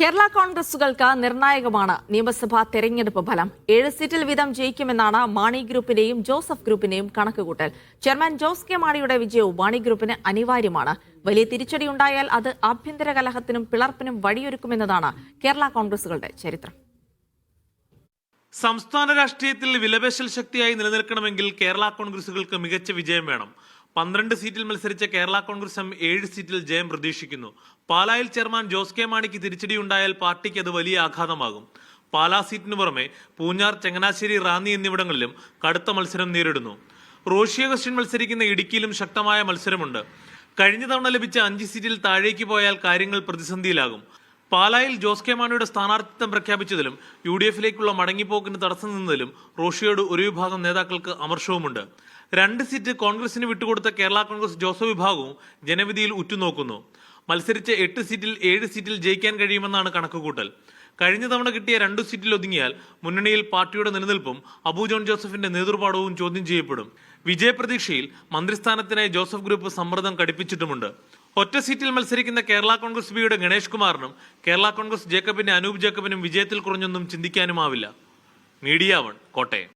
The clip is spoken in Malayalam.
കേരള കോൺഗ്രസുകൾക്ക് നിർണായകമാണ് നിയമസഭാ തെരഞ്ഞെടുപ്പ് ഫലം. 7 സീറ്റിൽ വീതം ജയിക്കുമെന്നാണ് മാണി ഗ്രൂപ്പിന്റെയും ജോസഫ് ഗ്രൂപ്പിന്റെയും കണക്കുകൂട്ടൽ. ചെയർമാൻ ജോസ് കെ മാണിയുടെ വിജയവും മാണി ഗ്രൂപ്പിന് അനിവാര്യമാണ്. വലിയ തിരിച്ചടിയുണ്ടായാൽ അത് ആഭ്യന്തര കലഹത്തിനും പിളർപ്പിനും വഴിയൊരുക്കുമെന്നതാണ് കേരള കോൺഗ്രസുകളുടെ ചരിത്രം. സംസ്ഥാന രാഷ്ട്രീയത്തിൽ വിലപേശൽ ശക്തിയായി നിലനിൽക്കണമെങ്കിൽ കേരള കോൺഗ്രസുകൾക്ക് മികച്ച വിജയം വേണം. 12 സീറ്റിൽ മത്സരിച്ച കേരള കോൺഗ്രസ് എം 7 സീറ്റിൽ ജയം പ്രതീക്ഷിക്കുന്നു. പാലായിൽ ചെയർമാൻ ജോസ് കെ മാണിക്ക് തിരിച്ചടിയുണ്ടായാൽ പാർട്ടിക്ക് അത് വലിയ ആഘാതമാകും. പാലാ സീറ്റിനു പുറമെ പൂഞ്ഞാർ, ചങ്ങനാശ്ശേരി, റാന്നി എന്നിവിടങ്ങളിലും കടുത്ത മത്സരം നേരിടുന്നു. റോഷി അഗസ്റ്റിൻ മത്സരിക്കുന്ന ഇടുക്കിയിലും ശക്തമായ മത്സരമുണ്ട്. കഴിഞ്ഞ തവണ ലഭിച്ച 5 സീറ്റിൽ താഴേക്ക് പോയാൽ കാര്യങ്ങൾ പ്രതിസന്ധിയിലാകും. പാലായിൽ ജോസ് കെ മാണിയുടെ സ്ഥാനാർത്ഥിത്വം പ്രഖ്യാപിച്ചതിലും UDF-ലേക്കുള്ള മടങ്ങിപ്പോക്കിന് തടസ്സം നിന്നതിലും റോഷിയോട് ഒരു വിഭാഗം നേതാക്കൾക്ക് അമർഷവുമുണ്ട്. 2 സീറ്റ് കോൺഗ്രസിന് വിട്ടുകൊടുത്ത കേരള കോൺഗ്രസ് ജോസഫ് വിഭാഗവും ജനവിധിയിൽ ഉറ്റുനോക്കുന്നു. മത്സരിച്ച 8 സീറ്റിൽ 7 സീറ്റിൽ ജയിക്കാൻ കഴിയുമെന്നാണ് കണക്കുകൂട്ടൽ. കഴിഞ്ഞ തവണ കിട്ടിയ 2 സീറ്റിൽ ഒതുങ്ങിയാൽ മുന്നണിയിൽ പാർട്ടിയുടെ നിലനിൽപ്പും അബു ജോൺ ജോസഫിന്റെ നേതൃപാടവും ചോദ്യം ചെയ്യപ്പെടും. വിജയപ്രതീക്ഷയിൽ മന്ത്രിസ്ഥാനത്തിനായി ജോസഫ് ഗ്രൂപ്പ് സമ്മർദ്ദം കടുപ്പിച്ചിട്ടുമുണ്ട്. ഒറ്റ സീറ്റിൽ മത്സരിക്കുന്ന കേരള കോൺഗ്രസ് ബിയുടെ ഗണേഷ് കുമാറിനും കേരള കോൺഗ്രസ് ജേക്കബിന്റെ അനൂപ് ജേക്കബിനും വിജയത്തിൽ കുറഞ്ഞൊന്നും ചിന്തിക്കാനുമാവില്ല. മീഡിയ 1, കോട്ടയം.